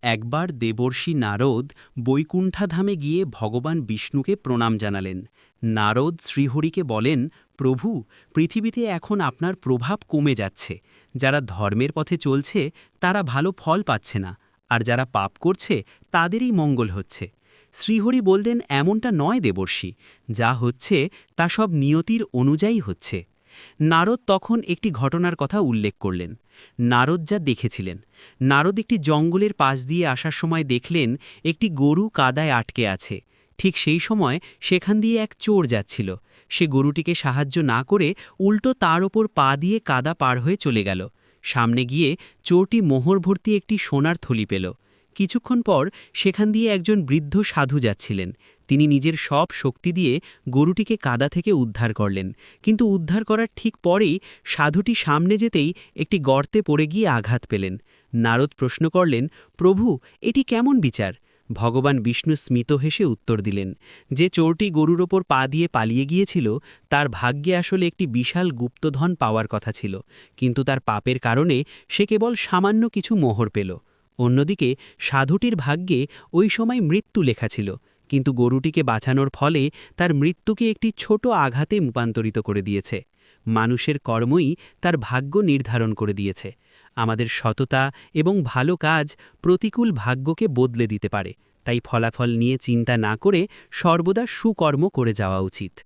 একবার দেবর্ষি নারদ বৈকুণ্ঠাধামে গিয়ে ভগবান বিষ্ণুকে প্রণাম জানালেন। নারদ শ্রীহরিকে বলেন, প্রভু, পৃথিবীতে এখন আপনার প্রভাব কমে যাচ্ছে। যারা ধর্মের পথে চলছে তারা ভালো ফল পাচ্ছে না, আর যারা পাপ করছে তাদেরই মঙ্গল হচ্ছে। শ্রীহরি বললেন, এমনটা নয় দেবর্ষি, যা হচ্ছে তা সব নিয়তির অনুযায়ী হচ্ছে। নারদ তখন একটি ঘটনার কথা উল্লেখ করলেন। নারদ যা দেখেছিলেন, নারদ একটি জঙ্গলের পাশ দিয়ে আসার সময় দেখলেন একটি গরু কাদায় আটকে আছে। ঠিক সেই সময় সেখান দিয়ে এক চোর যাচ্ছিল। সে গরুটিকে সাহায্য না করে উল্টো তার ওপর পা দিয়ে কাদা পার হয়ে চলে গেল। সামনে গিয়ে চোরটি মোহর ভর্তি একটি সোনার থলি পেল। কিছুক্ষণ পর সেখান দিয়ে একজন বৃদ্ধ সাধু যাচ্ছিলেন। তিনি নিজের সব শক্তি দিয়ে গরুটিকে কাদা থেকে উদ্ধার করলেন, কিন্তু উদ্ধার করার ঠিক পরেই সাধুটি সামনে যেতেই একটি গর্তে পড়ে গিয়ে আঘাত পেলেন। নারদ প্রশ্ন করলেন, প্রভু, এটি কেমন বিচার? ভগবান বিষ্ণু স্মিত হেসে উত্তর দিলেন, যে চোরটি গরুর ওপর পা দিয়ে পালিয়ে গিয়েছিল তার ভাগ্যে আসলে একটি বিশাল গুপ্তধন পাওয়ার কথা ছিল, কিন্তু তার পাপের কারণে সে কেবল সামান্য কিছু মোহর পেল। অন্যদিকে সাধুটির ভাগ্যে ওই সময় মৃত্যু লেখা ছিল, কিন্তু গরুটিকে বাঁচানোর ফলে তার মৃত্যুকে একটি ছোট আঘাতে রূপান্তরিত করে দিয়েছে। মানুষের কর্মই তার ভাগ্য নির্ধারণ করে দিয়েছে। আমাদের সততা এবং ভালো কাজ প্রতিকূল ভাগ্যকে বদলে দিতে পারে, তাই ফলাফল নিয়ে চিন্তা না করে সর্বদা সুকর্ম করে যাওয়া উচিত।